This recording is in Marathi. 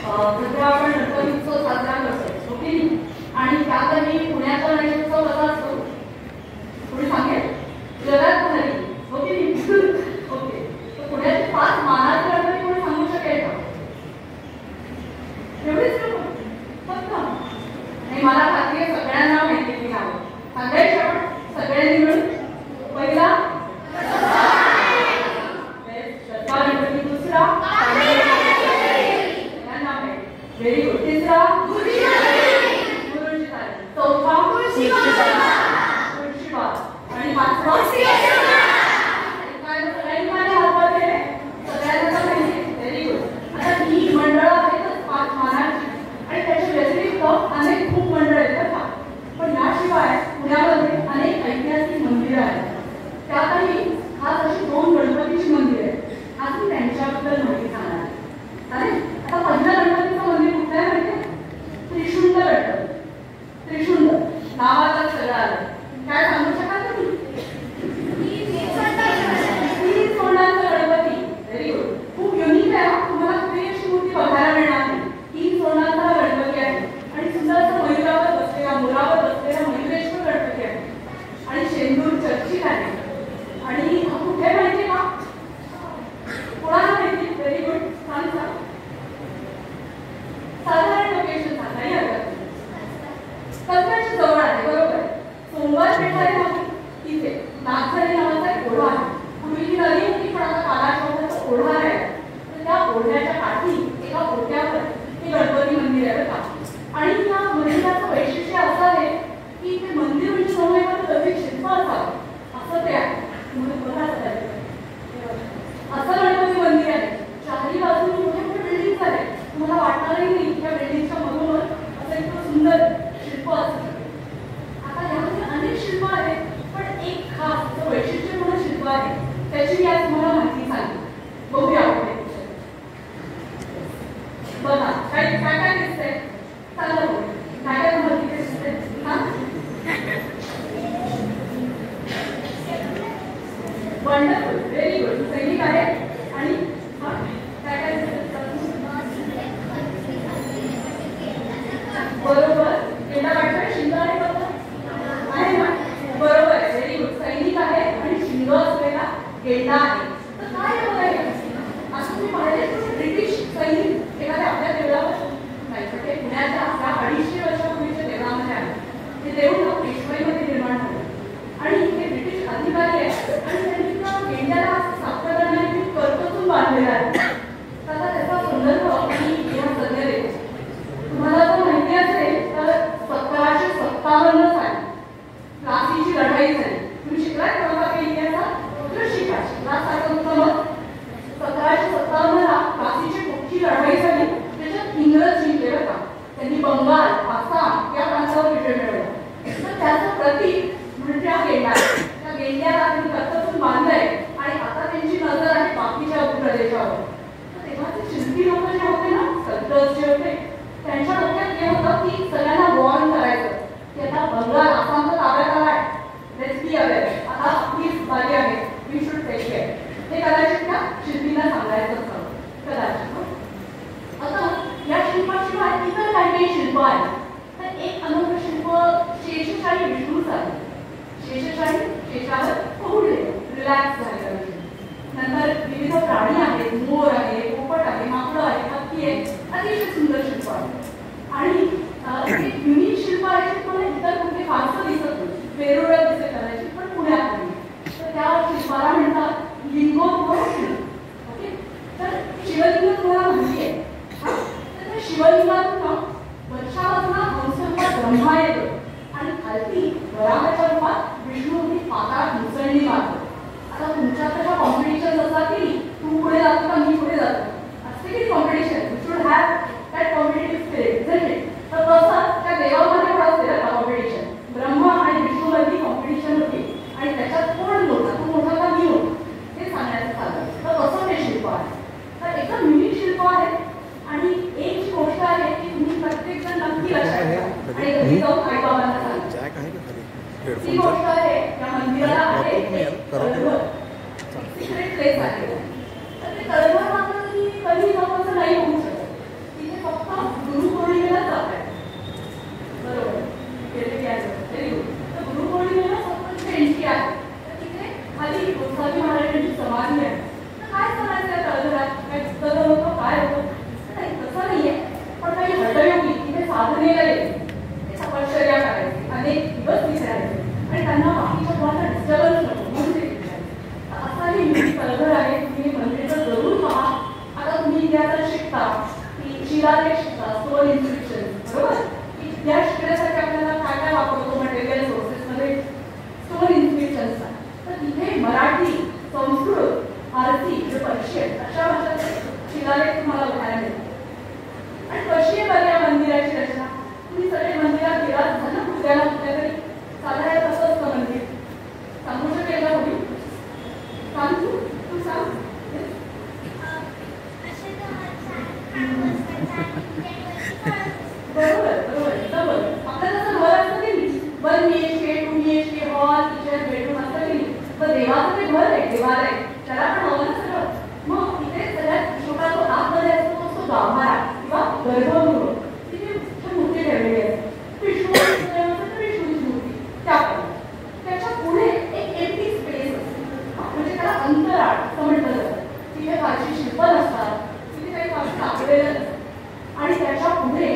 सध्या आपण गणपती उत्सव साजरा करतोय ओके. आणि त्यातही पुण्याचा गणेशोत्सव कसा असतो कोणी सांगेल? जगात भारी ओके ओके. तर पुण्याचे 5 मानाचे गणपती कोणी सांगू शकेल का? एवढेच फक्त. आणि मला खात्री आहे सगळ्यांना माहिती की नाव सांगायचं आपण सगळ्यांनी मिळून. पहिला गणपती, दुसरा व्हेरी गुड, तिसरा गुरुची तारीख, चौथा तुळशीबाग आणि 5वा काय सगळ्यांनी माझ्या हातवर केले सगळ्यांना माहिती. Very good. आता ही मंडळं आहेतच 5 मानाची आणि त्याच्या व्यतिरिक्त अनेक खूप मंडळ आहेत का. पण याशिवाय पुण्यामध्ये अनेक ऐतिहासिक मंदिरं आहेत. त्यातही खास अशी 2 गणपतीची मंदिरं आहेत. आज मी त्यांच्याबद्दल माहिती सांगणार आहे. चालेल. आता पहिलं गणपतीचं मंदिर कुठलं आहे माहिती आहे? त्रिशुंड गणपती. त्रिशुंड नावातच सगळं आलं. काय सांगू शकाल तुम्ही? 3 सोंडांचा गणपती. Very good. खूप युनिक आहे. तुम्हाला कुठेही अशी मूर्ती बघायला मिळणार नाही. 3 सोंडांचा गणपती आहे आणि सुंदर असं मयुरावर बसलेला मोरावर बसलेला मयुरेश्वर गणपती आहे आणि शेंदूर चर्चित आहे. आणि कुठे माहिती का? कोणाला माहिती? Very good. सांग सांग. साधारण लोकेशन सांगा. या कचऱ्याच्या जवळ आहे. बरोबर. सोमवार पेठ आहे ना तिथे नागझरी नावाचा एक ओढा आहे. पूर्वी ती नदी होती पण आता कालांतराने ओढा आहे. तर त्या ओढ्याच्या काठी एका ओढ्यावर हे गणपती मंदिर आहे बघा. आणि या मंदिराचं वैशिष्ट्य असं आहे की ते मंदिर म्हणजे समोर दगडी शिल्प असावं असं ते आहे. असं गणपती मंदिर आहे. चारही बाजूने मोठे मोठे बिल्डिंग आहेत. तुम्हाला वाटणारही नाही त्या बिल्डिंगच्या मधोमध असं इतकं सुंदर शिल्प असतं. आता यामध्ये अनेक शिल्प आहेत पण एक खास वैशिष्ट्यपूर्ण शिल्प आहे त्याची मी आज तुम्हाला माहिती सांगेन. बघूया आपण बघा काय काय काय दिसतंय सांगा. काय काय तुम्हाला तिथे दिसतंय? हा वंडरफुल. Very good. सैनिक आहे आणि काय काय बरोबर. गेला वाटतं शिंग आहे आहे ना. बरोबर आहे. Very good. सैनिक आहे आणि शिंग असलेला गेंडा आहे. तर काय बघायला असं तुम्ही पाहिले ब्रिटिश सैनिक एखाद्या आपल्या देवळावर नाही पण ते पुण्याच्या 250 वर्षापूर्वीच्या देवळामध्ये आहे. ते देऊळ पेशवाईमध्ये निर्माण झाले आणि हे ब्रिटिश अधिकारी आहेत आणि त्यांनी त्या गेंड्याला साखर करण्यासाठी कर्तसून बांधलेला आहे. आता त्याचा संदर्भ आणि इतिहास सध्या देतो. तुम्हाला जर माहिती असेल तर 1757 साली प्लासीची लढाई झाली. तुम्ही शिकलाय तेव्हा काही इतिहासात? शिका. शिकला सारखं मग 1757 ला प्लासीची मोठी लढाई झाली. त्याच्यात इंग्रज जिंकले बघा. त्यांनी बंगाल आसाम या प्रांतावर विजय मिळवला. तर त्याचं प्रतीक म्हणजे हा गेंडा. त्या गेंड्याला त्यांनी कर्तसून बांधलंय आणि आता त्यांची नजर आहे बाकीच्या भूप्रदेशावर. तर तेव्हाचे शिल्पी लोक जे होते ना सल्तनत जे होते त्यांच्या डोक्यात हे होतं की सगळ्यांना वॉर्न करायचं की आता बंगाल आसामचा ताब्यात आलाय. Let's be aware. आता आपलीच बारी आहे. We should take care. हे कदाचित त्या शिल्पीला सांगायचं असतं कदाचित. आता या शिल्पाशिवाय इतर काही काही शिल्प आहेत. तर एक अनोखं शिल्प शेषशाही विष्णूचं आहे. शेषशाही शेषावर पहुडले रिलॅक्स झालेलं. नंतर विविध प्राणी आहेत. मोर आहे, पोपट आहे, माकडं आहे, हत्ती आहे. अतिशय सुंदर शिल्प आहे. आणि एक युनिक शिल्प आहे जे तुम्हाला इतर कुठे फारसं दिसत नाही. वेरुळ्यात दिसत कदाचित पण पुण्यात नाही. तर त्या शिल्पाला म्हणतात लिंगोद्भव शिल्प. ओके. तर शिवलिंग तुम्हाला माहिती आहे. तर त्या शिवलिंगातून वर्षापासून हंसरूपात ब्रह्मा येतो आणि खालती वराहाच्या रूपात विष्णू ही पाताळात मुसळणी मारतो. आता तुमच्यात तशा कॉम्पिटिशन असतात की तू पुढे जातो का मी पुढे जातो असते की competition. You should have that competitive spirit isn't it. तर तसं त्या देवामध्ये पण असते ना कॉम्पिटिशन. ब्रह्मा आणि विष्णूमध्ये कॉम्पिटिशन होती आणि त्याच्यात कोण मोठा तू मोठा का मी मोठा हे सांगण्याचं साधन. तर तसं हे शिल्प आहे. तर एकदम युनिक शिल्प आहे. आणि एक जी गोष्ट आहे की तुम्ही प्रत्येक जण नक्की लक्षात घ्या आणि घरी जाऊन आई बाबांना सांगा. शिलालेख शिका, स्टोन इन्स्क्रिप्शन, बरोबर? की त्या शिकण्यासाठी आपल्याला काय काय वापरतो मटेरियल सोर्सेसमध्ये स्टोन इन्स्क्रिप्शन असतात. तर तिथे मराठी, संस्कृत, फारसी, पर्शियन अशा भाषांचे शिलालेख तुम्हाला बघायला मिळतात. आणि कशी आहे या मंदिराची रचना? तुम्ही सगळे मंदिरात गेलात झालं कुठल्याला कुठल्या तरी साधारण कसं असतं मंदिर सांगू शकेल का कोणी? सांग तू सांग. बरोबर बरोबर बरोबर. आपल्याला जसं घर असतं की नाही, 1 BHK 2 BHK hall kitchen bedroom असतं की नाही, मग देवाचं ते घर आहे, देवालय, त्याला पण हवं ना सगळं. मग इथे सगळ्यात छोटा जो आतमध्ये असतो तो गाभारा किंवा गर्भगृह, तिथे मूर्ती ठेवलेली असते. विष्णूची मूर्ती त्याप्रमाणे त्याच्या पुढे एक एम्प्टी स्पेस असते, म्हणजे त्याला अंतराळ असं म्हटलं जातं. तिथे फारशी शिल्प नसतात, तिथे काही फारशी कापलेलं नसतं आणि त्याच्या पुढे